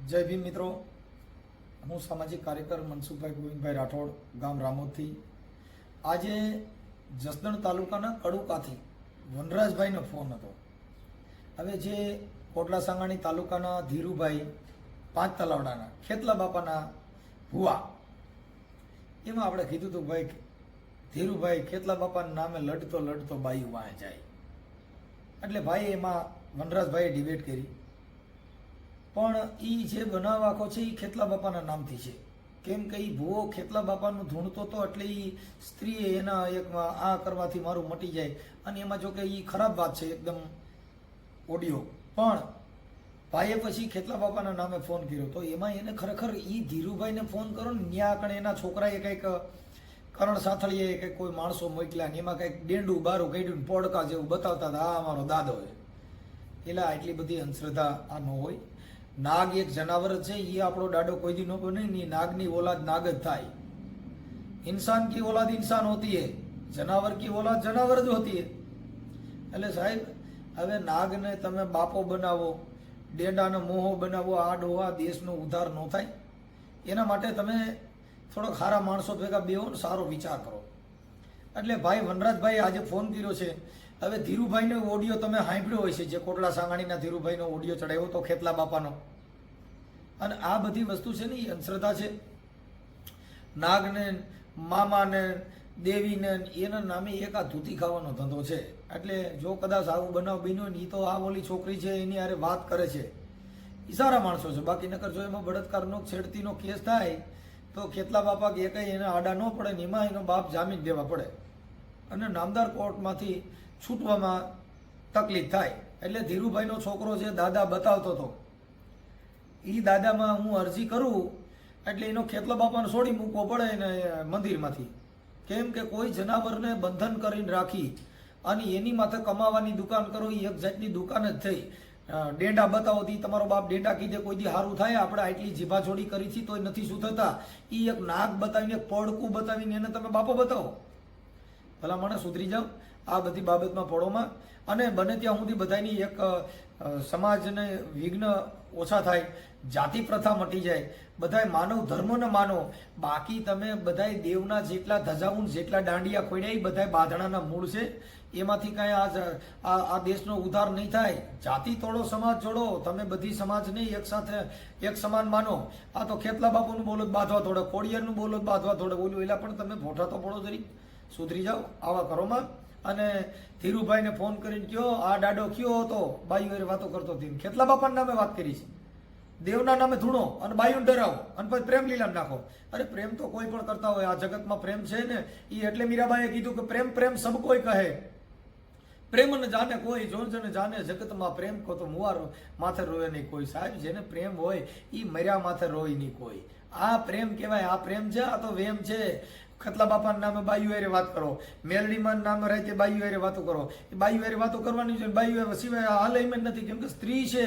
જય ભીમ મિત્રો, હું સામાજિક કાર્યકર મનસુખભાઈ ગોવિંદભાઈ રાઠોડ, ગામ રામોદથી. આજે જસદણ તાલુકાના કડુકાથી વનરાજભાઈનો ફોન હતો. હવે જે કોટલા સાંગાણી તાલુકાના ધીરુભાઈ પાંચ તલાવડાના ખેતલા બાપાના ભુવા, એમાં આપણે કીધું હતું ભાઈ ધીરુભાઈ ખેતલા બાપાના નામે લડતો લડતો બાયું વાંહે જાય. એટલે ભાઈ એમાં વનરાજભાઈએ ડિબેટ કરી, પણ એ જે બનાવ આખો છે એ ખેતલા બાપાના નામથી છે. કેમ કે એ ભૂવો ખેતલા બાપાનું ધૂણતો હતો, એટલે એ સ્ત્રીએ એના એક આ કરવાથી મારું મટી જાય. અને એમાં જો કે એ ખરાબ વાત છે એકદમ ઓડિયો. પણ ભાઈએ પછી ખેતલા બાપાના નામે ફોન કર્યો, તો એમાં એને ખરેખર એ ધીરુભાઈને ફોન કરો ને, ત્યાં આગળ એના છોકરાએ કંઈક કરણ સાથળીએ કંઈક કોઈ માણસો મોકલ્યા ને એમાં કંઈક ડેંડું બારું કાઢ્યું ને પોડકા જેવું બતાવતા હતા, આ અમારો દાદો છે. એટલે આટલી બધી અંધશ્રદ્ધા આ ન હોય. નાગ એક જનાવર જ છે, એ આપણો દાડો કોઈ દી ન બને ને. નાગની ઓલાદ નાગ જ થાય. इंसान की औलाद इंसान होती है, जनावर की औलाद जनावर જ હોતી है. એટલે સાહેબ, હવે નાગને તમે બાપો બનાવો, ડેંડાનો મોહો બનાવો, આ ડોહા દેશનો ઉદ્ધાર ન થાય. એના માટે તમે થોડોક સારા માણસો ભેગા બેહો ને સારો વિચાર કરો. એટલે ભાઈ વનરાજભાઈ આજે ફોન કર્યો છે. હવે ધીરુભાઈનો ઓડિયો તમે સાંભળ્યો હોય છે, જે કોટલા સાંગાણીના ધીરુભાઈનો ઓડિયો ચડાવ્યો તો ખેતલા બાપાનો. અને આ બધી વસ્તુ છે ને એ અંધશ્રદ્ધા છે. નાગને, મામાને, દેવીને એના નામે એક આ ધૂતી ખાવાનો ધંધો છે. એટલે જો કદાચ આવું બનાવ બન્યો ને, એ તો આ ઓલી છોકરી છે એની હારે વાત કરે છે, એ સારા માણસો છે. બાકી નકર જો એમાં બળાત્કારનો છેડતીનો કેસ થાય તો ખેતલા બાપા કે કંઈ એને આડા ન પડે ને એમાં એનો બાપ જામીન દેવા પડે અને નામદાર કોર્ટમાંથી છૂટવામાં તકલીફ થાય. એટલે ધીરુભાઈનો છોકરો જે દાદા બતાવતો હતો, એ દાદામાં હું અરજી કરું એટલે એનો ખેતલા બાપાને છોડી મૂકવો પડે ને મંદિરમાંથી. કેમ કે કોઈ જનાવરને બંધન કરીને રાખી અને એની માથે કમાવાની દુકાન કરો, એ એક જાતની દુકાન જ થઈ. ડેંડા બતાવો તો તમારો બાપ ડેંડા કીધે કોઈ દી સારું થાય? આપણે આટલી જીભાછોડી કરી છે તોય નથી શું થતા. એ એક નાક બતાવીને, એક પડકું બતાવીને એને તમે બાપો બતાવો. ભલા મને સુધરી જાઓ આ બધી બાબતમાં પડોમાં. અને બને ત્યાં સુધી બધાની એક સમાજને વિઘ્ન ઓછા થાય, જાતિ પ્રથા મટી જાય, બધાય માનવ ધર્મને માનો. બાકી તમે બધાય દેવના જેટલા ધજાઉન, જેટલા દાંડિયા ખોડ્યા, એ બધાય બાંધણાના મૂળ છે. એમાંથી કાંઈ આ દેશનો ઉદ્ધાર નહીં થાય. જાતિ તોડો, સમાજ જોડો. તમે બધી સમાજને એક સાથે એક સમાન માનો. આ તો ખેતલા બાપુનું બોલો બાંધવા થોડે, ખોડિયારનું બોલો બાંધવા થોડે, ઓલું એલા પણ તમે ભોઠા તો પડો જરી. સુધરી જાઓ આવા કરોમાં. અને ધીરુભાઈને ફોન કરીને કયો, આ દાડો કયો હતો બાઈઓ વાતો કરતો હતી, ખેતલા બાપાના નામે વાત કરી છે. દેવના નામે ધૂણો અને બાયુને ડરાવો અને પછી પ્રેમ લીલા નાખો. અરે પ્રેમ તો કોઈ પણ કરતા હોય, આ જગતમાં પ્રેમ છે ને. એ એટલે મીરાબાઈએ કીધું કે પ્રેમ પ્રેમ સબ કોઈ કહે, પ્રેમ ન જાને કોઈ, જો જને જાને જગતમાં પ્રેમ કો તો મુવાર માથે રોવે નહીં કોઈ. સાહેબ, જેને પ્રેમ હોય એ મર્યા માથે રોય નહીં કોઈ. આ પ્રેમ કહેવાય. આ પ્રેમ છે, આ તો વેમ છે. ખેતલા બાપાના નામે બાયુ હારે વાત કરો, મેલડીમાં નામે રહે તે બાયુ હારે વાતો કરો. એ બાયુ હારે વાતો કરવાની છે. બાયુ સિવાય હાલમાં જ નથી. કેમ કે સ્ત્રી છે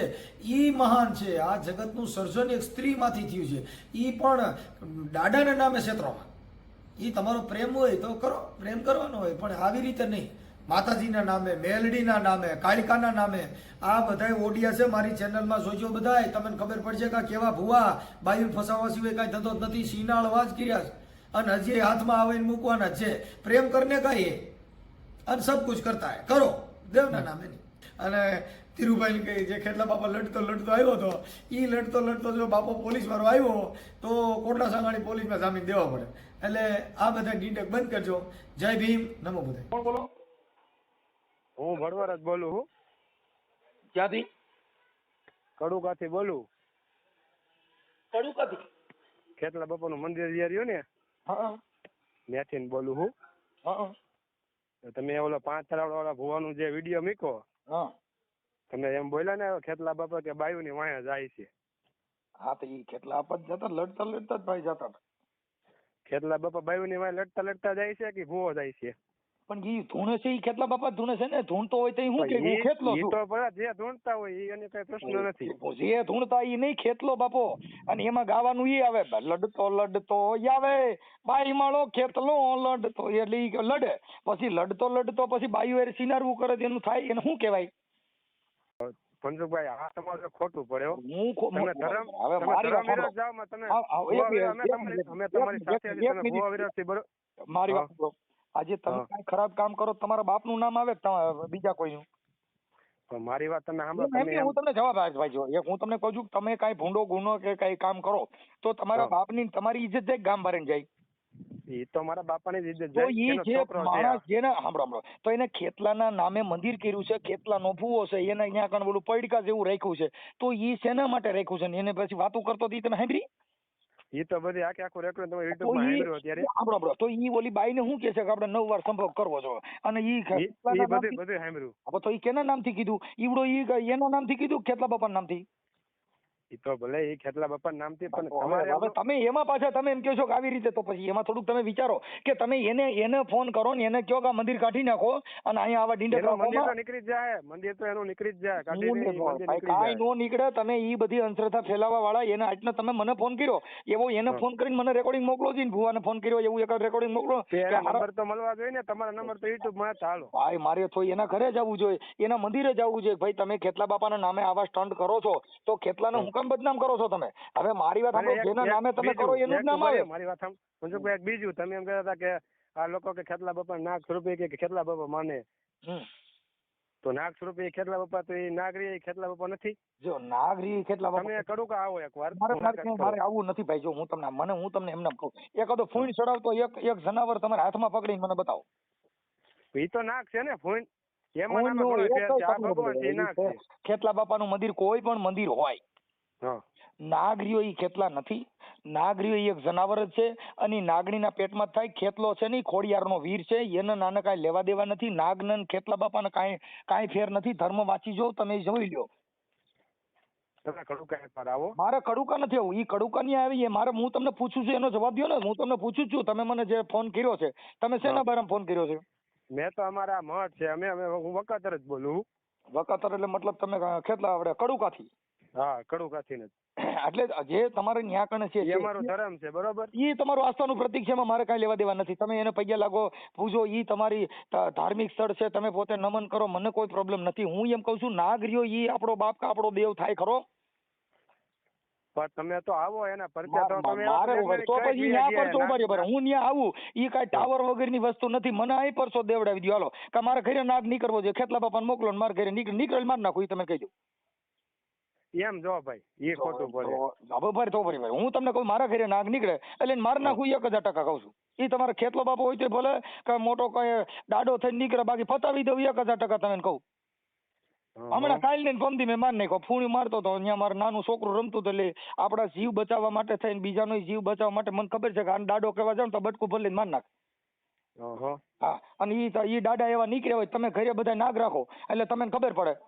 એ મહાન છે. આ જગતનું સર્જન એક સ્ત્રીમાંથી થયું છે. એ પણ દાડાના નામે ક્ષેત્રોમાં. એ તમારો પ્રેમ હોય તો કરો, પ્રેમ કરવાનો હોય, પણ આવી રીતે નહીં. માતાજીના નામે, મેલડીના નામે, કાળિકાના નામે આ બધા ઓડિયા છે. મારી ચેનલમાં જોજો બધાય, તમને ખબર પડશે કે કેવા ભુવા બાયુ ફસાવા સિવાય કાંઈ થતો જ નથી. સીના અવાજ કર્યા છે અને હજી હાથમાં આવીને મૂકવાના છે. પ્રેમ કરને કહીએ અને સબ કુછ કરતા હે, કરો દેવના નામે નહીં. અને ધીરુભાઈને કહી, જે ખેતલા બાપા લડતો લડતો આવ્યો હતો, એ લડતો લડતો જો બાપો પોલીસ વાળો આવ્યો તો કોટલા સાંગાણી પોલીસમાં જામીન દેવા પડે. એટલે આ બધા ડીટેક બંધ કરજો. જય ભીમ, નમો બુદ્ધાય. કોણ બોલો? હું ભડવર જ બોલું છું. ક્યાંથી? કડુકાથી બોલું. કડુકાથી? ખેતલા બાપાનું મંદિર જે રહ્યું ને, હા ત્યાંથી બોલું છું. હા તો તમે ઓલો 5 તલાવડા ભુવાનું જે વિડીયો મૂકો, હા તમે એમ બોલ્યા ને ખેતલા બાપા કે બાયુની વાયા જાય છે. હા તો એ કેટલા આપત જતા લડતા લડતા જ ભાઈ જતા હતા. ખેતલા બાપા બાયુની વાય લડતા લડતા જાય છે કે ભુવો જાય છે? પણ એ ધૂણે છે, એ કેટલા બાપા ધૂણે છે ને. ધૂણતો હોય તો હું કે હું ખેતલો ઈ છું. તો બરાબર, જે ધૂણતા હોય ઈ એને કઈ પ્રશ્ન નથી. જે ધૂણતા એ નહીં ખેતલો બાપો. અને એમાં ગાવાનું ઈ આવે, લડતો લડતો આવે બાઈ માળો ખેતલો લડતો, એટલે ઈ લડે. પછી લડતો લડતો પછી બાયું હારે સિનારવું કરે તો એનું થાય, એને શું કહેવાય? મનસુખભાઈ આ તમારે ખોટું પડે હો. હું તમે ધર્મ હવે તમે મારી વાત ધર્મ સાંભળો. વિરોધ જાઓ માં તમે હા, હા, ભુવા એક વિરોધ અમે મિનિટ, તમારી તમારી સાથે એક છીએ, મિનિટ, તમે એક મિનિટ. ભુવા વિરોધ થી બરોબર. મારી હા. વાત સાંભળો. આજે તમે હા. કાંઈ ખરાબ કામ કરો તો તમારા બાપનું નામ આવે કે બીજા કોઈનું? પણ મારી વાત તમે સાંભળો. એમ તમે નહીં, એમ હું તમને જવાબ આપીશ ભાઈ. જો એક હું તમને કહું છું કે તમે કાંઈ ભૂંડો ગુનો કે કાંઈ કામ કરો તો તમારા હા. બાપની તમારી ઇજ્જત જાય ગામ બારે જાય. એ તો મારા બાપાની જ ઇજ્જત તો જાય, ઈ એનો જે છોકરો છે આ. માણસ જેને સાંભળો તો એને ખેતલાના નામે મંદિર કર્યું છે, ખેતલાનો ભૂવો છે, એને અહીંયા કણ બોલું પડીકા જેવું રાખ્યું છે, તો ઈ શેના માટે રાખ્યું છે ને એને પછી વાતું કરતો ઈ તમે સાંભળી? એ તો બધી આખું રેકોર્ડ તમે તો યુટ્યુબ માં ઈ સાંભળ્યું અત્યારે. સાંભળો તો ઈ ઓલી બાઈને શું કે છે કે આપણે 9 વાર સંભોગ કરવો જો અને ઈ એ ખેતલાના બધું નામથી બધું સાંભળ્યું. હવે તો ઈ કેના નામથી કીધું? ઈવડો ઈ એના નામથી કીધું કે ખેતલા બાપાના નામથી? એ તો ભલે એ ખેતલા બાપા નામથી પણ હવે તમારે હવે તમે એમાં પાછા તમે એમ કહો છો કે આવી રીતે, તો પછી એમાં થોડુંક તમે વિચારો કે તમે એને ફોન કરો ને એને કહો કે આ મંદિર કાઢી નાખો અને અહીંયા આવા એનું મંદિર તો ડીંડકરા નીકળી જ જાય, મંદિર તો એનું નીકળી જ જાય, કાઢી દે, ઈ મંદિર નીકળી કાંઈ જાય. નો નીકળે. તમે ઈ બધી અંધશ્રદ્ધા ફેલાવા વાળા એને આટલે તમે મને ફોન કર્યો એવો એને હા. ફોન કરીને મને રેકોર્ડિંગ મોકલો છે ને ભુવાને ફોન કર્યો એવું એક રેકોર્ડિંગ મોકલો તે કે એના હારા- નંબર તો મળવા જોઈએ ને, તમારા નંબર તો યુટ્યુબ માં હતા. હાલો ભાઈ મારે તો એના ઘરે જવું જોઈએ, એના મંદિરે જવું જોઈએ. ભાઈ તમે ખેતલા બાપાના નામે આવા સ્ટન્ટ કરો છો તો ખેતલાને હું કામ બદનામ કરો છો તમે? હવે મારી વાત સાંભળો, જેના નામે તમે કરો એનું જ નામ આવે. મારી વાત સાંભળો મનસુખભાઈ, એક બીજું તમે એમ કહેતા હતા કે આ લોકો કે ખેતલા બાપા નાગ સ્વરૂપે કે ખેતલા બાપા માને, હમ. તો નાગ સ્વરૂપે ખેતલા બાપા તો એ નાગરી એ ખેતલા બાપા નથી. જો નાગરી ખેતલા બાપા તમે કડુકા આવો એકવાર મારે આવું નથી ભાઈ. જો હું તમને એમને કહું, એકાદો ફૂણ ચડાવતો એક જનાવર તમારા હાથમાં પકડીને મને બતાવો. એ તો નાગ છે ને ફોન એમાં ફૂણનો નામાં ઘણો એક ફેર છે. આ જ ભગવાન છે, એ નાગ છે. ખેતલા બાપાનું મંદિર કોઈ પણ મંદિર હોય, હા. નાગરીઓ ઈ ખેતલા નથી. નાગરીઓ ઈ એક જનાવર જ છે અને ઈ નાગણીના પેટમાં જ થાય. ખેતલો છે ને ઈ ખોડિયારનો વીર છે, એને નાના કાંઈ લેવા દેવા નથી. નાગને ને ખેતલા બાપાને કાંઈ ફેર નથી. ધર્મ વાંચી જો, તમે જોઈ લ્યો. તમે કડુકા એકવાર આવો. મારે કડુકા નથી આવું. ઈ કડુકા નહીં આવી. હું તમને પૂછું છું એનો જવાબ દો ને. હું તમને પૂછું છું, તમે મને જે ફોન કર્યો છે, તમે શેના બારામાં ફોન કર્યો છે? મેં તો અમારા મઠ છે, અમે હું વકાતર જ બોલું. વકાતર એટલે મતલબ તમે ખેતલા આપણે કડુકાથી? હા, કડુકાથી જ. એટલે જે તમારે ન્યા કણે છે એ અમારો ધર્મ છે, બરોબર. ઈ તમારું આસ્થાનું પ્રતીક છે, એમાં મારે કાંઈ લેવા દેવા નથી. તમે એને પૈયા લાગો, પૂજો, ઈ તમારી ધાર્મિક સ્થળ છે, તમે પોતે નમન કરો, મને કોઈ પ્રોબ્લેમ નથી. હું એમ કહું છું નાગરીઓ ઈ આપણો બાપ કે આપણો દેવ થાય ખરો? પણ તમે તો આવો એના પરચા તો તમે મારે તો પછી ન્યા પરસો ઉભા રહ્યો. હું ન્યા આવું, ઈ કાંઈ ટાવર વગરની વસ્તુ નથી. મને અહીં પરસો દેવડાવી દો. હાલો કે મારા ઘરે નાગ નીકળવો જોઈએ, ખેતલા બાપાને મોકલો ને મારા ઘરે નીકળેલ માર નાખું, ઈ તમે કહી દો. એમ જો ભાઈ, એ ખોટું પડે. તો ભાઈ હું તમને કહું, મારા ઘરે નાગ નીકળે એટલે માર નાખું, 1000% કહું છું. ઈ તમારે ખેતલો બાપો હોય તો ભલે કે મોટો કઈ દાડો થઈને નીકળે, બાકી ફતાવી દઉં 1000% તમને કહું. હમણાં કાલ ને પમદી મેં માર નાખ્યો, ફૂણી મારતો હતો, અહીંયા મારું નાનું છોકરું રમતું હતું, એટલે આપણા જીવ બચાવવા માટે થઈને, બીજાનો જીવ બચાવવા માટે મને ખબર છે કે આ દાડો કહેવા જાવ તો બટકું ભરીને માર નાખ. હા, અને ઈ દાડા એવા નીકળ્યા હોય, તમે ઘરે બધા નાગ રાખો એટલે તમને ખબર પડે.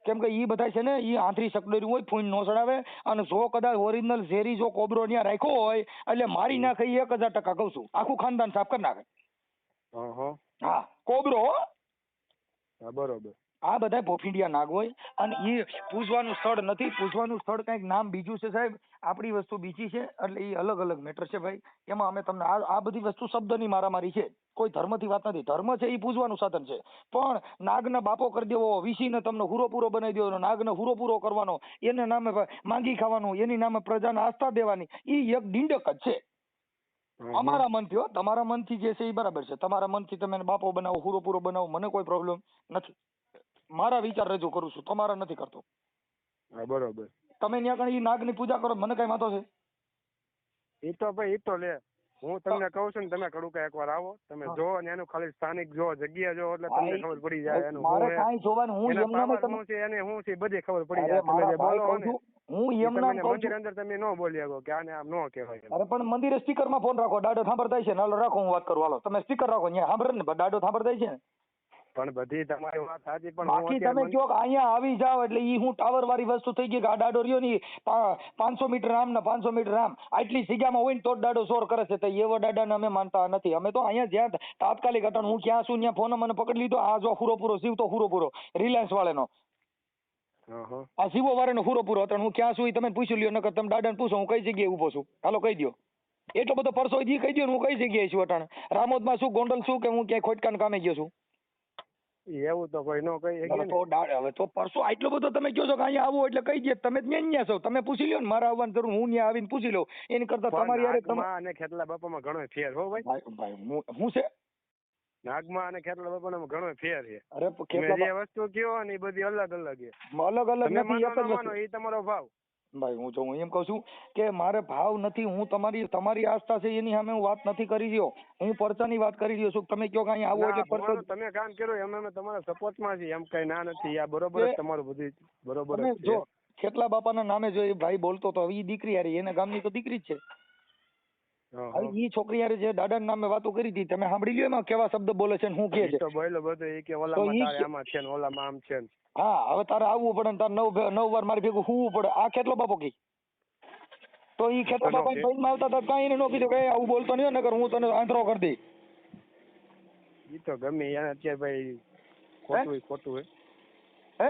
કેમ કે ઈ બધા છે ને ઈ આંતરી સકડોરી હોય, ફૂણ નો ચડાવે. અને જો કદાચ ઓરિજિનલ ઝેરી જો કોબરો ત્યાં રાખ્યો હોય એટલે મારી નાખે, 1000% કહું છું. આખું ખાનદાન સાફ કરી નાખે. હા, કોબરો. બરોબર. આ બધા ભોફીડિયા નાગ હોય અને એ પૂજવાનું સ્થળ નથી. પૂજવાનું સ્થળ કંઈક નામ બીજું છે સાહેબ, આપણી વસ્તુ બીજી છે, એટલે એ અલગ અલગ મેટર છે ભાઈ. એમાં અમે તમને આ બધી વસ્તુ શબ્દની મારામારી છે, કોઈ ધર્મથી વાત નથી. ધર્મ છે એ પૂજવાનું સાધન છે, પણ નાગને બાપો કરી દેવો, વીસીને તમને હુરો પૂરો બનાવી દેવાનો, નાગને હુરો પૂરો કરવાનો, એને નામે માંગી ખાવાનું, એની નામે પ્રજાને આસ્થા દેવાની, એ એક ડીંડક જ છે. અમારા મનથી હો, તમારા મનથી જે છે એ બરાબર છે. તમારા મનથી તમે એને બાપો બનાવો, હુરો પૂરો બનાવો, મને કોઈ પ્રોબ્લેમ નથી. મારા વિચાર રજૂ કરું છું, તમારા નથી કરતો. બરોબર. તમે ત્યાં કઈ નાગની પૂજા કરો, મને કઈ વાંધો છે? એ તો ભાઈ, એ તો લે, હું તમને કહું છું ને, તમે કડુકા એકવાર આવો, તમે જો ને એનું ખાલી સ્થાનિક જો, જગ્યા જો, એટલે તમને ખબર પડી જાય. એનું મારે કાંઈ જોવાનું, હું એમના શું છે એને શું છે બધી ખબર પડી જાય. તમે જે બોલો ને, હું એમના મંદિર અંદર તમે ન બોલી શકો કે આને આમ ન કહેવાય. અરે પણ મંદિરે સ્પીકર માં ફોન રાખો, દાડો સાંભળતા છે ને, હાલો રાખો, હું વાત કરું. હાલો તમે સ્પીકર રાખો, અહીંયા સાંભળે ને, દાડો સાંભળતા છે ને. પણ બધી તમારી વાત સાચી, પણ બાકી તમે કહો કે અહીંયા આવી જાવ એટલે ઈ હું ટાવર વાળી વસ્તુ થઈ ગઈ કે આ દાડો રહ્યો ની 500 મીટર આમ ને 500 મીટર આમ, આટલી જગ્યામાં હોય ને તો દાડો શોર કરે છે. તો એવો દાડાને અમે માનતા નથી. અમે તો અહીંયા જ્યાં તાત્કાલિક અટણ હું ક્યાં છું ત્યાં ફોન મને પકડી લીધો. આ જો હુરો પૂરો જીવ તો હુરો પૂરો રિલાયન્સ વાળાનો, આ જીવો વાળાનો હુરો પૂરો અટણ હું ક્યાં છું એ તમે પૂછી લ્યો, નકર તમે દાદાને પૂછો હું કઈ જગ્યાએ ઉભો છું. હાલો કહી દો, એટલો બધો પરસો કહી દો ને હું કઈ જગ્યાએ છું અટાણે. રામોદમાં છું, ગોંડલ છું, કે હું ક્યાંય ખોટકાન કામે ગયો છું? એવું તો કોઈ ન કહી શકે હવે ને. તો હવે તો પરસો આટલો બધો તમે કહો છો કે અહીંયા આવો એટલે કહી દે, તમે ન્યા છો, તમે પૂછી લ્યો ને, મારે આવવાની જરૂર, હું ત્યાં આવીને પૂછી લઉં એની કરતા પણ તમારી યારે નાગમાં અને ખેતલા બાપામાં ઘણો ફેર હો ભાઈ. ભાઈ હું છે નાગમાં અને ખેતલા બાપામાં ઘણો ફેર છે. અરે તમે કેટલા જે વસ્તુ કયો ને એ બધી અલગ અલગ છે. અલગ અલગ તમે નથી, માનો એક જ ન માનો વસ્તુ. એ તમારો ભાવ. ભાઈ હું એમ કહું છું કે મારે ભાવ નથી, હું તમારી આસ્થા છે એની સામે હું વાત નથી કરી રહ્યો, હું પરચાની વાત કરી રહ્યો છું. તમે કહો કે અહીંયા આવો ના, એટલે પરચો. ભગવાનનું તમે કામ કર્યું એમ અમે તમારા સપોર્ટમાં છીએ, એમ કઈ ના નથી. આ બરોબર જ તમારું બધું બરોબર તમે જ છે. જો ખેતલા બાપાના નામે જો એ ભાઈ બોલતો તો એ દીકરી હારી, એને ગામની તો દીકરી જ છે. હા, હવે હા. ઈ છોકરી હારે જે દાદાના નામે વાતો કરી હતી, તમે સાંભળી લ્યો એમાં કેવા શબ્દ બોલે છે ને શું કહે ઈ છે. તો બોલ્યો બધું, એ કે ઓલામાં ઈ તારે કે- આમાં છે ને ઓલામાં આમ છે ને. હા, હવે તારે આવવું પડે ને તારે નવ વાર મારી ભેગું હોવું પડે, આ ખેતલો બાપો કી. તો ઈ ખેતલો તો નો બાપા કે. ભાઈ આવતા હતા કાંઈ એને નો કીધું કે આવું બોલતો નહીં નકર હું તને આંતરો કરી દઈ. ઈ તો ગમે એને અત્યારે ભાઈ ખોટું હોય. હે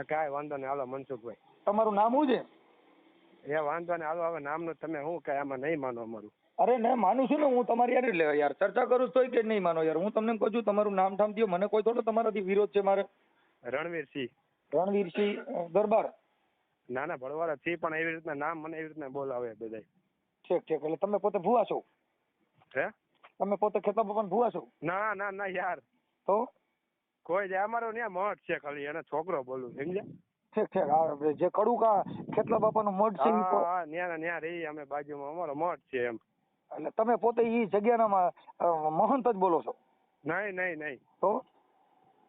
કાંઈ વાંધો નહીં, હાલો મનસુખભાઈ. તમારું નામ શું છે? એ વાંધો નહીં, હાલો હવે નામનું તમે શું કાંઈ આમાં નહીં માનો અમારું. અરે ને માનું છું ને, હું તમારી યાર એટલે યાર ચર્ચા કરું છું તોય કે નહીં માનો યાર. હું તમને કહું છું તમારું નામ ઠામ દો, મને કોઈ થોડો તમારાથી વિરોધ છે મારે. રણવીરસિંહ. રણવીરસિંહ દરબાર. ના ના, ભળવાળા થી પણ એવી રીતના નામ મને એવી રીતના બોલાવે બધાય. ઠીક ઠીક, એટલે તમે પોતે ભૂવા છો? હે? તમે પોતે ખેતલા બાપાના ભૂવા છો? ના ના ના યાર, તો કોઈ જાય અમારો ત્યાં મઠ છે ખાલી, એને છોકરો બોલું સમજ્યા. ઠીક ઠીક, આ જે કડુકા ખેતલા બાપાનું મઢ છે ઈ તો- હા, ન્યા રહી અમે બાજુમાં, અમારો મઠ છે એમ. એટલે તમે પોતે ઈ જગ્યાના મહંત જ બોલો છો? નહીં. તો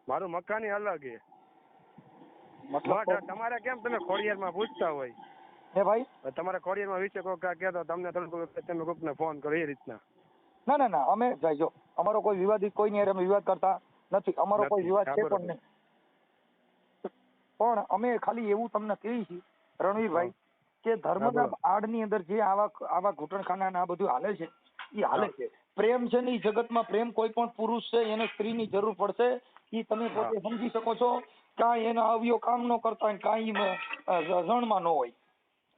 મારું મકાન અલગ છે. મતલબ મઠ તમારે કેમ તમે ખોડિયારમાં પૂછતા હોય, હે ભાઈ? તમારે ખોડિયારમાં વિશે કોઈ કહેતો તમને થોડું તમે કોકને ફોન કરો એ રીતના. ના અમે જાય જો અમારો કોઈ વિવાદિત કોઈ નહીં, અમે વિવાદ કરતા નથી, અમારો કોઈ નથી, વિવાદ હા, છે બરોબર. પણ નહીં. પણ અમે ખાલી એવું તમને કહીએ છીએ રણવીરભાઈ કે ધર્મના બોલો. આડની અંદર જે આવા ઘૂંટણખાના ને આ બધું હાલે છે એ હાલે છે. પ્રેમ છે ને એ જગતમાં પ્રેમ, કોઈ પણ પુરુષ છે એને સ્ત્રીની જરૂર પડશે, એ તમે પોતે સમજી શકો છો. કાંઈ એના અવયવ કામ ન કરતા હોય, કાંઈ જણમાં ન હોય.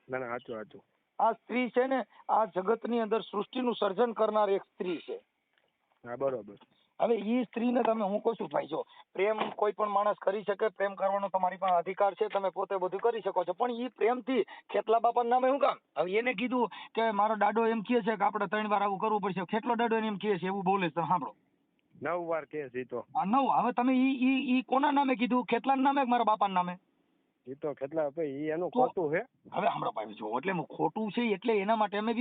ના ના, સાચું. આ સ્ત્રી છે ને આ જગતની અંદર સૃષ્ટિનું સર્જન કરનાર એક સ્ત્રી છે. હા, બરોબર. હવે ઈ સ્ત્રીને તમે, હું કહું છું ભાઈ, જો પ્રેમ કોઈ પણ માણસ કરી શકે, પ્રેમ કરવાનો તમારી પાસે અધિકાર છે, તમે પોતે બધું કરી શકો છો, પણ ઈ પ્રેમથી ખેતલા બાપાના નામે શું કામ? હવે એને કીધું કે મારો દાડો એમ કહે છે કે આપણે 3 વાર આવું કરવું પડશે, ખેતલો દાડો એને એમ કહે છે એવું બોલે છે, સાંભળો. 9 વાર કેસ ઈ તો. આ 9, હવે તમે ઈ કોના નામે કીધું? ખેતલાના નામે કે મારા બાપાના નામે? ઈ તો કેટલા ભાઈ ઈ એનું ખોટું છે. હવે હમણાં ભાઈ જો, એટલે ખોટું છે એટલે એના માટે અમે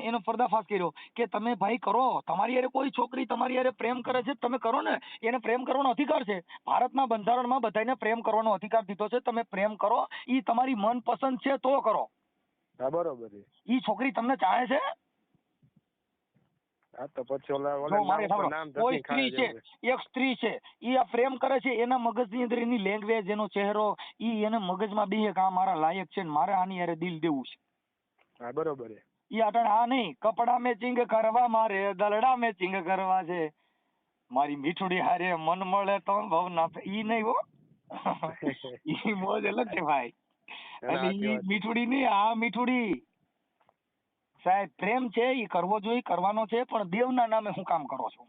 એનો પર્દાફાશ કર્યો કે તમે ભાઈ કરો, તમારી યારે કોઈ છોકરી તમારી યારે પ્રેમ કરે છે તમે કરો ને, એને પ્રેમ કરવાનો અધિકાર છે. ભારતના બંધારણમાં બધાને પ્રેમ કરવાનો અધિકાર દીધો છે, તમે પ્રેમ કરો, ઈ તમારી મનપસંદ છે તો કરો. હા, બરોબર છે. ઈ છોકરી તમને ચાહે છે? આ તો પછી ઓલા જો મારે નામ સાંભળો, કોઈ સ્ત્રી છે, એક સ્ત્રી છે, ઈ આ પ્રેમ કરે છે, એના મગજની અંદર એની લેંગ્વેજ, એનો ચહેરો, ઈ એને મગજમાં બેહે કે આ મારા લાયક છે ને મારે આની હારે દિલ દેવું છે. હા, બરોબર છે. ઈ અટાણે આ નહીં, કપડા મેચિંગ કરવા મારે દલડા મેચિંગ કરવા છે, મારી મીઠુડી હારે મન મળે તો ભવના, ઈ નહીં હો. ઈ મોજ અલગ છે ભાઈ. એટલે ઈ મીઠુડી નહીં, આ મીઠુડી સાહેબ પ્રેમ છે ઈ કરવો જોઈએ, કરવાનો છે, પણ દેવના નામે શું કામ કરો છો?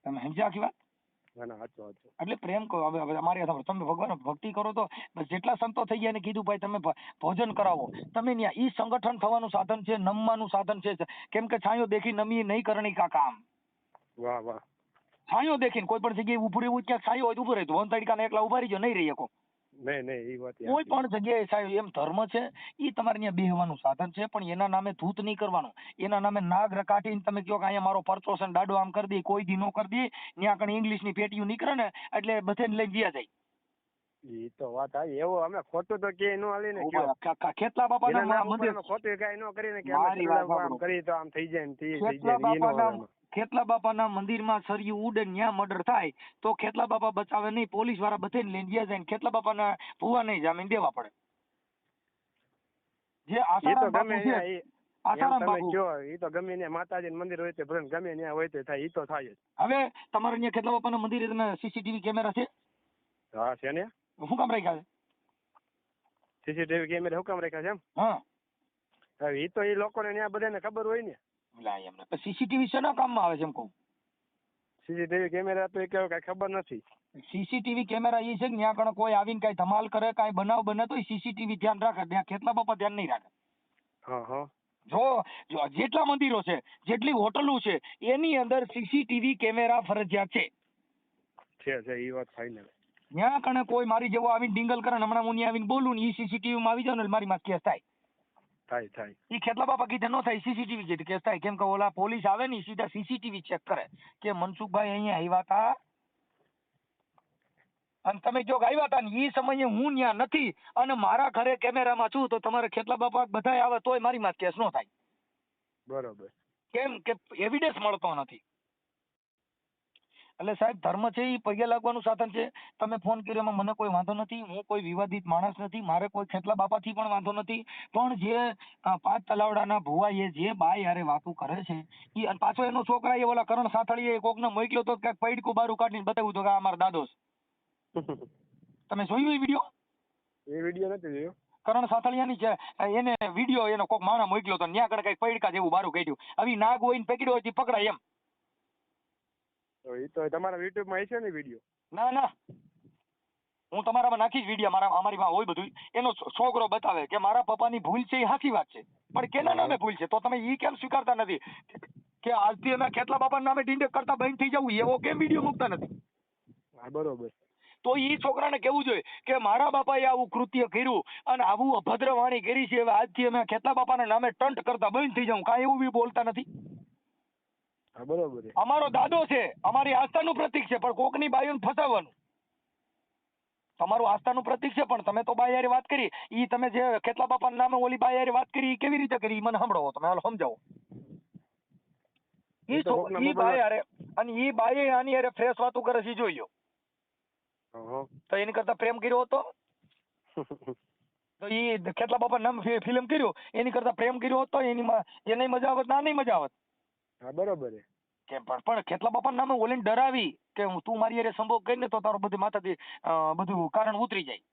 તમે સમજ્યા આખી વાત? ના સાચું. એટલે પ્રેમ કરો. હવે અમારી સાથે તમે ભગવાન ભક્તિ કરો તો જેટલા સંતો થઈ ગયા ને કીધું ભાઈ તમે ભોજન કરાવો, તમે ત્યાં ઈ સંગઠન થવાનું સાધન છે, નમવાનું સાધન છે. કેમ કે છાંયો દેખી નમી નહીં કરણી કા કામ. વાહ. છાંયો દેખીને કોઈ પણ જગ્યાએ ઉભું રહેવું, ક્યાંક છાંયો હોય ઉભું રહેતું, વન તડકાને એકલા ઉભા રહી નહીં રહી શકો. નહીં ઈ વાત કોઈ પણ જગ્યાએ સાહેબ એમ ધર્મ છે, ઈ તમારે ત્યાં બેહવાનું સાધન છે, પણ એના નામે ધૂત નહીં કરવાનું. એના નામે નાગ રકાટીને તમે કહો કે અહીંયા મારો પરચો છે દાડો આમ કરી દે, કોઈ દી નો કરી દે, ત્યાં કણ ઇંગ્લિશની પેટીઓ નીકળે ને એટલે બધાને લઈ ગયા જાય. ઈ તો વાત આવી. એવું અમે ખોટું તો કે નો હાલી ને કયો. ખેતલા બાપાના મંદિર, ખોટું કઈ નો કરીને કે મારી વાત સાંભળો. આમ કરી તો આમ થઈ જાય ને થઈ ખેતલા જાય ઈ નો બાપાના આવે. ખેતલા બાપાના મંદિરમાં સરિયું ઉડે ને ત્યાં મર્ડર થાય તો ખેતલા બાપા બચાવે નહીં, પોલીસ વાળા બધાને લઈને ગયા જાય ને ખેતલા બાપાના ભૂવા નહીં જામીન દેવા પડે. જે ઈ તો આસારામ બાપુ ગમે છે, ત્યાં આસારામ તમે બાપુ. કયો, ઈ તો ગમે ત્યાં માતાજી મંદિર હોય તો ભલે ગમે ત્યાં હોય તો થાય, ઈ તો થાય જ. હવે તમારે અહીંયા ખેતલા બાપાના મંદિરે તમે સીસીટીવી કેમેરા છે? હા છે ને, શું કામ રાખ્યા છે? સીસીટીવી કેમેરા હુકમ રાખ્યા છે એમ. હા, હવે ઈ તો ઈ લોકોને ત્યાં બધાને ખબર હોય ને. સીસીટીવી શેના કામમાં આવે છે એમ કહું? સીસીટીવી કેમેરા તો એ કઈ ખબર નથી. સીસીટીવી કેમેરા એ છે કે ત્યાં કણે કોઈ આવીને કઈ ધમાલ કરે કાંઈ બનાવ બને તો સીસીટીવી ધ્યાન રાખે, ત્યાં ખેતલા બાપા ધ્યાન નહીં રાખે. હા હા જો જેટલા મંદિરો છે, જેટલી હોટલો છે, એની અંદર સીસીટીવી કેમેરા ફરજિયાત છે. છે એ વાત ફાઇનલ. ત્યાં કણે કોઈ મારી જેવો આવીને ડિંગલ કરે ને હમણાં હું ત્યાં આવીને બોલું ને એ સીસીટીવી માં આવી જાવ ને એટલે મારી માં કેસ થાય. થાય એ ખેતલા બાપા કીધે ન થાય, સીસીટીવી કીધે કેસ થાય. કેમ કે ઓલા પોલીસ આવે ને ઈ સીધા સીસીટીવી ચેક કરે કે મનસુખભાઈ અહીંયા આવ્યા હતા, અને તમે જો આવ્યા હતા ને એ સમયે હું ત્યાં નથી અને મારા ઘરે કેમેરામાં છું, તો તમારે ખેતલા બાપા બધાય આવે તોય મારી માં કેસ ન થાય. બરોબર. કેમ કે એવિડન્સ મળતો નથી. એટલે સાહેબ ધર્મ છે એ પગે લાગવાનું સાધન છે. તમે ફોન કર્યો એમાં મને કોઈ વાંધો નથી, હું કોઈ વિવાદિત માણસ નથી, મારે કોઈ ખેતલા બાપાથી પણ વાંધો નથી. પણ જે 5 તલાવડાના ભુવાએ જે બાય હારે વાતો કરે છે ઈ, અને પાછો એનો છોકરા એ ઓલા કરણ સાથળીએ કોકને મોકલ્યો તો ક્યાંક પૈડકું બારું કાઢીને બતાવ્યું તો કે આ મારો દાદો છે. તમે જોયું એ વિડીયો? એ વિડીયો નથી જોયો. કરણ સાથળિયાની છે એને વિડીયો એનો કોક માણા મોકલ્યો તો ત્યાં આગળ કઈ પૈડકા જેવું બારું કાઢ્યું. હવે નાગ હોય ને પકડ્યો હોય પકડાય એમ. તો એ તો તમારા યુટ્યુબ માં હશે ને વિડીયો? ના હું તમારામાં નાખીશ વિડીયો, અમારી માં હોય બધું. એનો છોકરો બતાવે કે મારા પપ્પાની ભૂલ છે એ સાચી વાત છે, પણ કેના નામે ભૂલ છે? તો તમે ઈ કેમ સ્વીકારતા નથી કે આજથી અમે ખેતલા બાપા નામે ડિંડક કરતા બંધ થઈ જવું? એવો કેમ વિડીયો મૂકતા નથી? હા બરોબર. તો ઈ છોકરાને કેવું જોઈએ કે મારા બાપાએ આવું કૃત્ય કર્યું અને આવું અભદ્ર વાણી કરી છે, હવે આજથી અમે ખેતલા બાપાના નામે ટંટ કરતા બંધ થઈ જાઉં. કાંઈ એવું બી બોલતા નથી. હા બરોબર. અમારો દાદો છે, અમારી આસ્થાનું પ્રતીક છે, પણ કોકની બાઈઓને ફસાવવાનું. તમારું આસ્થાનું પ્રતીક છે પણ તમે તો બાઈ હારે વાત કરી, ઈ તમે જે ખેતલા બાપાના નામે ઓલી બાઈ હારે વાત કરી ઈ કેવી રીતે કરી? મને સંભળાવો, તમે હાલો સમજાવો. ઈ બાઈ હારે, અને ઈ બાઈ આની હારે ફ્રેશ વાતો કરે છે જોઈ લો. તો એની કરતા પ્રેમ કર્યો હતો તો ઈ ખેતલા બાપા નામ ફિલ્મ કર્યું, એની કરતા પ્રેમ કર્યો હતો એને મજા આવત ના નહીં મજા આવત? હા બરોબર કે પણ ખેતલા બાપા નામે ઓલીને ડરાવી કે તું મારી હારે સંભોગ કરીને તો તારો બધી માથાથી બધું કારણ ઉતરી જાય.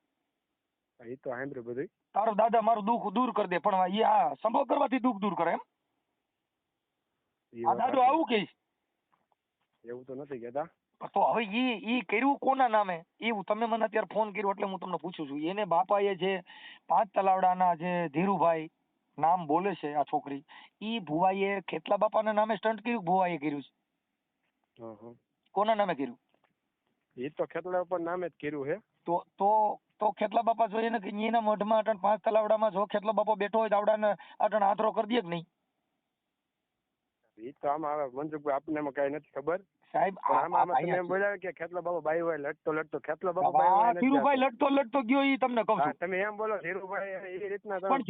એ તો સાંભળ્યું બધું. તારો દાદા મારું દુઃખ દૂર કરી દે, પણ આ સંભોગ કરવાથી દુઃખ દૂર કરે એમ? આ દાદો આવું કહીશ? એવું તો નથી કહેતા. તો હવે ઈ કર્યું કોના નામે? એવું તમે મને અત્યારે ફોન કર્યો એટલે હું તમને પૂછું છું. એને બાપાએ જે 5 તલાવડાના જે ધીરુભાઈ નામ બોલે છે આ છોકરી, ઈ ભુવાએ ખેતલા બાપાના નામે સ્ટન્ટ કર્યું? ભુવાએ કર્યું છે? કોના નામે કર્યું? એ તો ખેતલા બાપા નામે જ કર્યું હે. તો ખેતલા બાપા જોઈએ ને કે એના મઢમાં અટણ 5 તલાવડામાં જો ખેતલા બાપા બેઠો હોય તો આવડાને અટણ આથરો કરી દે કે નહીં? એ તો આમાં હવે મનસુખભાઈ આપણને એમાં કઈ નથી ખબર સાહેબ. આમાં તમે એમ બોલ્યા કે ખેતલા બાપા બાઈ હોય લડતો ખેતલા બાપા ધીરુભાઈ લડતો ગયો ઈ તમને કહું છું. તમે એમ બોલો ધીરુભાઈ એ રીતના પણ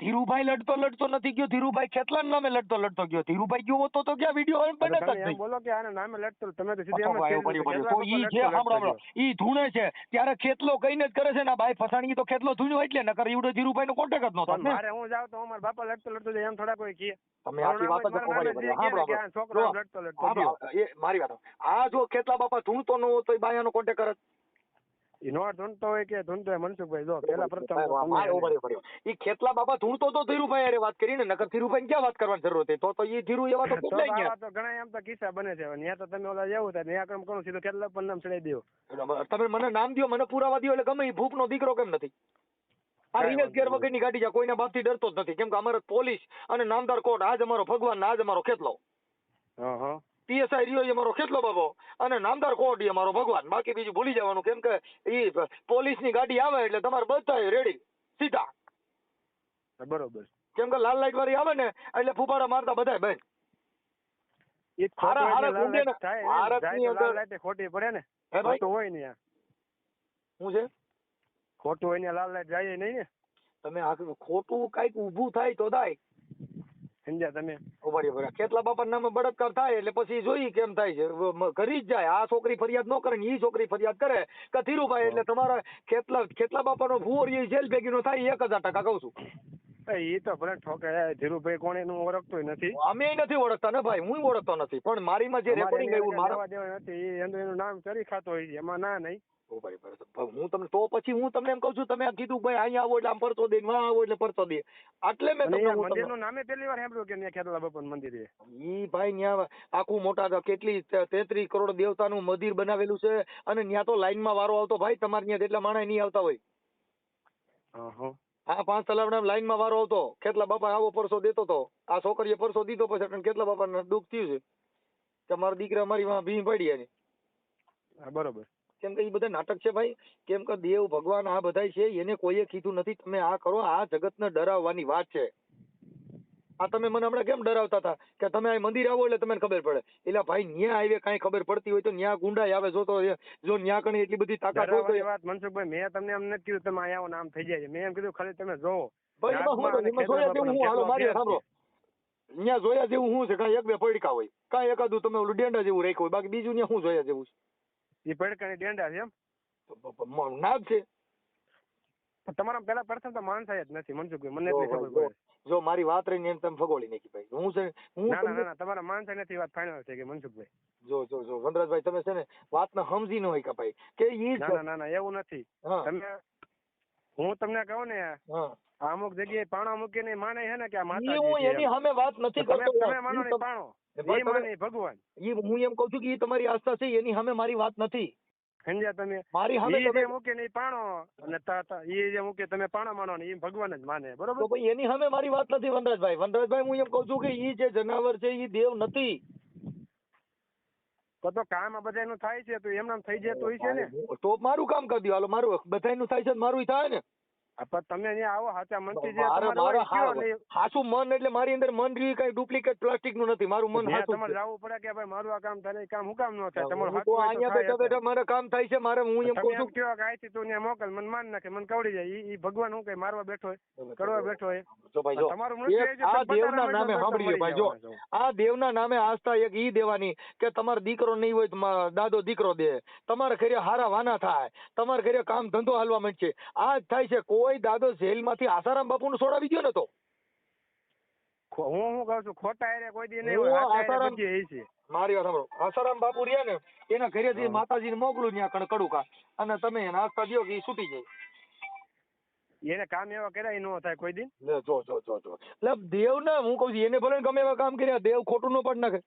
ધીરુભાઈ લડતો નથી ગયો, ધીરુભાઈ ખેતલાના નામે લડતો ગયો. ધીરુભાઈ ગયો હોતો તો ક્યાં વિડીયો બનાવતા જ એમ નહીં. બોલો કે આના નામે લડતો, તમે તો સીધી એમ તો ઈ જે સાંભળો ઈ ધૂણે છે ત્યારે ખેતલો કઈને જ કરે છે ને બાઈ ફસાણી તો ખેતલો ધૂણ્યો એટલે નકર ઈવડો ધીરુભાઈ નો કોન્ટેક્ટ જ નતો. મારે હું જાવ તો અમારા બાપા લડતો જાય એમ થોડા કોઈ કહે? તમે આખી વાત જ મારી વાત. આ જો ખેતલા બાપા ધૂણતો ન હોય તો બાયાનો કોન્ટેક્ટ કરે? ઈ નો ધૂણતો હોય કે ધૂણતો હોય મનસુખભાઈ જો પેલા પ્રથમ ઈ ખેતલા બાપા ધૂણતો તો ધીરુભાઈ હારે વાત કરી ને, નકર ધીરુભાઈ ક્યાં વાત કરવાની જરૂર હતી? તો ઈ ધીરુ એવા તો બોલાઈ ગયા. તો ઘણા એમ તો કિસ્સા બને છે. ત્યાં તો તમે ઓલા જેવું થાય ત્યાં કામ કરું સીધું ખેતલા પર નામ ચડાઈ દેવો. તમે મને નામ દો, મને પુરાવા દો, એટલે ગમે ભૂપ નો દીકરો કેમ નથી? આ રિવેશ ગેર વગરની ગાડી છે, કોઈના બાપથી ડરતો જ નથી. કેમ કે અમારે પોલીસ અને નામદાર કોર્ટ, આજ અમારો ભગવાન, આજ અમારો ખેતલો. પીએસઆઈ રહ્યો એ અમારો ખેતલો બાબો અને નામદાર કોર્ટ એ અમારો ભગવાન. બાકી બીજું ભૂલી જવાનું. કેમ કે ઈ પોલીસ ની ગાડી આવે એટલે તમારે બધા રેડી સીધા. બરોબર. કેમ કે લાલ લાઈટ વાળી આવે ને એટલે ફૂફાડા મારતા બધા બંધ. ખોટી પડે ને હોય ને શું છે ખોટું હોય ને લાલ લાઈટ જાય નહીં ને. તમે ખોટું કઈક ઊભું થાય તો થાય, સમજ્યા તમે? ખેતલા બાપા નામે બળાત્કાર થાય એટલે પછી જોઈ કેમ થાય છે, કરી જ જાય. આ છોકરી ફરિયાદ ન કરે ને ઈ છોકરી ફરિયાદ કરે કે ધીરુભાઈ એટલે તમારા ખેતલા બાપાનો ભૂવો જેલ ભેગી નો થાય 1000% કહું છું. એ તો ભલે ઠોકાય ધીરુભાઈ કોણ એનું ઓળખતો નથી. અમે નથી ઓળખતા ને ભાઈ, હું ઓળખતો નથી, પણ મારીમાં જે રેકોર્ડિંગ આવ્યું મારા દેવા નથી એ એનું નામ ચરી ખાતો હોય છે, એમાં ના નહીં. ઓ ભાઈ હું તમને તો પછી હું તમને એમ કહું છું, તમે કીધું ભાઈ અહીંયા આવો એટલે આમ પરતો દે, વાં આવો એટલે પરતો દે, એટલે મેં તમને મંદિરનું નામે પહેલી વાર સાંભળ્યું કે ત્યાં ખેતલા બાપાનું મંદિર છે. ઈ ભાઈ ત્યાં આખું મોટા કેટલી 33 કરોડ દેવતાનું મંદિર બનાવેલું છે, અને ત્યાં તો લાઈનમાં વારો આવતો ભાઈ, તમારે ત્યાં જેટલા માણસ નહીં આવતા હોય. હા 5 તલાવડા લાઈનમાં વારો આવતો, ખેતલા બાપા આવો પરસો દેતો તો, આ છોકરીએ પરસો દીધો પછી ખેતલા બાપાને દુઃખ થયું છે કે મારા દીકરા મારી માં ભીં પડી એની. બરોબર. કેમ કે એ બધા નાટક છે ભાઈ, કેમ કે દેવ ભગવાન આ બધા છે, એને કોઈએ કીધું નથી તમે આ કરો, આ જગતને ડરાવવાની વાત છે. આ તમે મને હમણાં કેમ ડરાવતા હતા કે તમે આ મંદિર આવો એટલે તમને ખબર પડે, એટલે ભાઈ ન્યા આવે કાંઈ ખબર પડતી હોય તો ન્યા ગુંડા આવે, જો ન્યા કણી એટલી બધી તાકાત હોય તો વાત મનસુખભાઈ મેં તમને એમ નથી કીધું તમે અહીંયા આવો નામ થઈ જાય છે, મેં એમ કીધું ખાલી તમે જોવો. ભાઈ એમાં જોયા જેવું હું, હાલો મારી સાંભળો, ન્યા જોયા જેવું શું છે, કાંઈ એક બે પડકા હોય, કાંઈ એકાદું તમે ઓલું ડેંડા જેવું રાખ્યું હોય, બાકી બીજું ન્યા શું જોયા જેવું છે? એ પડકાની ડેંડા છે એમ નાગ છે. તમારા પેલા પ્રથમ તો માણસાઈ જ નથી મનસુખભાઈ, મને એટલી ખબર પડે. જો મારી વાત રહીને એમ તમે ફગોળી નાખી ભાઈ, હું છે હું ના તમારા માણસાઈ નથી, વાત ફાઇનલ છે કે મનસુખભાઈ. જો વનરાજભાઈ તમે છે ને વાતને સમજી ન હોય કે ભાઈ કે ઈ ના એવું નથી. તમે હું તમને કહું ને અમુક જગ્યાએ પાણો મૂકીને માને છે ને કે આ માતાજી હું એની સામે વાત નથી કરતો, તમે માનો ને પાણો એ માને ભગવાન, ઈ હું એમ કહું છું કે ઈ તમારી આસ્થા છે, એની સામે મારી વાત નથી. સમજ્યા તમે? મારી સામે જે મૂકે ને પાણો અને એ જે મૂકે તમે પાણો માનો ને એ ભગવાન જ માને, બરોબર? તો ભાઈ એની સામે મારી વાત નથી વનરાજભાઈ, હું એમ કહું છું કે ઈ જે જનાવર છે ઈ દેવ નથી. તો કામ આ બધાનું થાય છે તો એમનામ થઈ જતું હોય છે ને, તો મારું કામ કરી દો, હાલો મારું બધાનું થાય છે મારું થાય ને. પણ તમે અહીંયા આવો સાચા મનથી જે હાચું મન એટલે મારી અંદર મન રહ્યું કઈ ડુપ્લિકેટ પ્લાસ્ટિક નું નથી, મારું મન હાચું તમારે જવું પડે કે ભાઈ મારું આ કામ થાય, કામ હું કામ ન થાય? તમારું તો અહીંયા બેઠા બેઠા મારે કામ થાય છે, મારે હું એમ કહું છું કેવા કે આયથી તું ત્યાં મોકલ, મને માન નાખે, મને કવડી જાય, ઈ ભગવાન હું કઈ મારવા બેઠો હોય, કરવા બેઠો હોય. જો ભાઈ જો તમારું આ દેવના નામે સાંભળી લો ભાઈ, જો આ દેવના નામે આસ્થા એક ઈ દેવાની કે તમારો દીકરો નહીં હોય તો દાદો દીકરો દે, તમારે ઘરે હારા વાના થાય, તમારે ઘરે કામ ધંધો હાલવા માંડશે, આ જ થાય છે. કોઈ દાદો જેલ માંથી આસારામ બાપુ ને છોડાવી દો ને તો હું કહું છું ખોટા એરે કોઈ દી નહીં હોય, આસારામ છે મારી વાત સાંભળો, આસારામ બાપુ રહ્યા ને એના ઘરેથી માતાજીને મોકલું ત્યાં કડુકા, અને તમે એને આસ્થા દો કે એ છૂટી જાય. એને કામ એવા કર્યા ન થાય કોઈ દિન. જો એટલે દેવ ને હું કહું છું એને ભલે ગમે એવા કામ કર્યા, દેવ ખોટું ન પડ નાખે.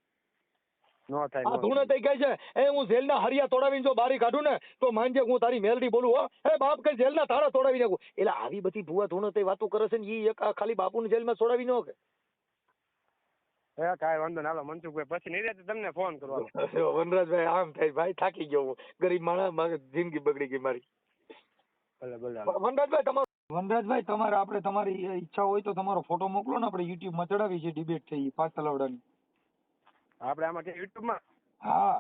નો થાય આ ધૂણે થઈ કહે છે એ હું જેલના હરિયા તોડાવીને જો બારી કાઢું ને તો માનજે હું તારી મેલડી બોલું, હો એ બાપ કઈ જેલના તાળા તોડાવી નાખું. એટલે આવી બધી ભૂવા ધૂણે થઈ વાતો કરે છે ને ઈ એક ખાલી બાપુને જેલમાં છોડાવી ન કે. કાંઈ વાંધો ના, મનસુખભાઈ પછી નહીં રહેતો તમને ફોન કરવાનો. વનરાજભાઈ આમ થાય ભાઈ, થાકી ગયો હું, ગરીબ માણસ, જિંદગી બગડી ગઈ મારી. વનરાજભાઈ તમારે આપણે તમારી ઈચ્છા હોય તો તમારો ફોટો મોકલો ને, આપણે યુટ્યુબ માં ચડાવી છે ડિબેટ થઈ 5 તલાવડાની. આપણે આમાં કે યુટ્યુબ માં? હા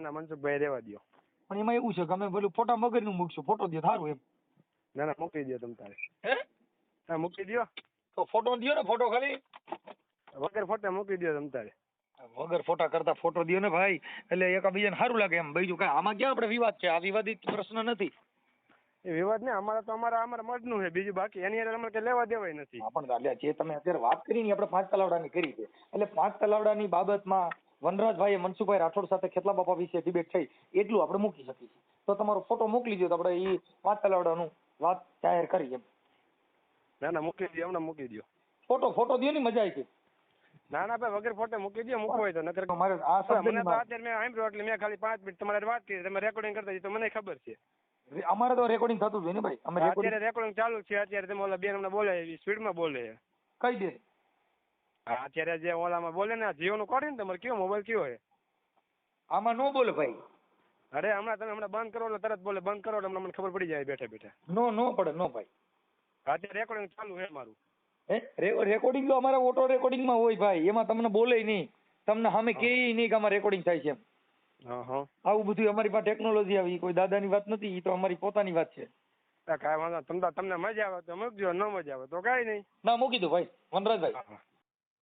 ના મનસુખભાઈ રહેવા દો. પણ એમાં એવું છે કે અમે પેલું ફોટા મગર નું મૂકશું, ફોટો દે સારું એમ. ના મૂકી દો તમ તારે. હે મૂકી દો તો ફોટો દો ને, ફોટો ખાલી વગર ફોટા મૂકી દો તમ તારે. વગર ફોટા કરતા ફોટો દો ને ભાઈ, એટલે એકાબીજાને સારું લાગે એમ. બીજું કઈ આમાં ક્યાં આપણે વિવાદ છે, આ વિવાદિત પ્રશ્ન નથી. એ વિવાદ ને અમારા તો અમારા મઢનું છે, બીજું બાકી એની અંદર અમારે કઈ લેવા દેવાય નથી. પણ જે તમે અત્યારે વાત કરી ને આપણે 5 તલાવડાની કરી છે, એટલે 5 તલાવડાની બાબતમાં વનરાજભાઈ મનસુખભાઈ રાઠોડ સાથે ખેતલા બાપા વિશે ડિબેટ થઈ એટલું આપણે મૂકી શકીએ છીએ. તો તમારો ફોટો મોકલી દો તો આપણે એ 5 તલાવડાનું વાત જાહેર કરી એમ. ના મૂકી દો, હમણાં મૂકી દો ફોટો દો ને, મજા આવી છે. ના ભાઈ વગર ફોટો મૂકી દો, મૂકવો હોય તો. નકર મારે આ મને તો અત્યારે મેં સાંભળ્યું એટલે મેં ખાલી 5 મિનિટ તમારે વાત કરી, તમે રેકોર્ડિંગ કરતા તો મને ખબર છે. અમારે તો રેકોર્ડિંગ થતું હોય ને ભાઈ, અમે અત્યારે રેકોર્ડિંગ ચાલુ છે. અત્યારે તમે ઓલા બેન અમને બોલે સ્પીડમાં બોલે. કઈ દે? હા અત્યારે જે ઓલામાં બોલે ને, જીઓ નું કોડ ને તમારે કયો મોબાઈલ કયો છે? આમાં નો બોલે ભાઈ. અરે હમણાં તમે બંધ કરો એટલે તરત બોલે, બંધ કરો એટલે મને ખબર પડી જાય બેઠા બેઠા. નો પડે નો ભાઈ. અત્યારે રેકોર્ડિંગ ચાલુ છે મારું. રેકોર્ડિંગ તો અમારા ઓટો રેકોર્ડિંગ માં હોય ભાઈ, એમાં તમને બોલે નહીં, તમને સામે કે નહીં કે આમાં રેકોર્ડિંગ થાય છે એમ. આવું બધું અમારી પાસે ટેકનોલોજી આવી, કોઈ દાદાની વાત નથી, એ તો અમારી પોતાની વાત છે. કાંઈ વાંધો, તમને મજા આવે તો મૂકજો, ન મજા આવે તો કાંઈ નહીં. ના મૂકી દો ભાઈ વનરાજભાઈ.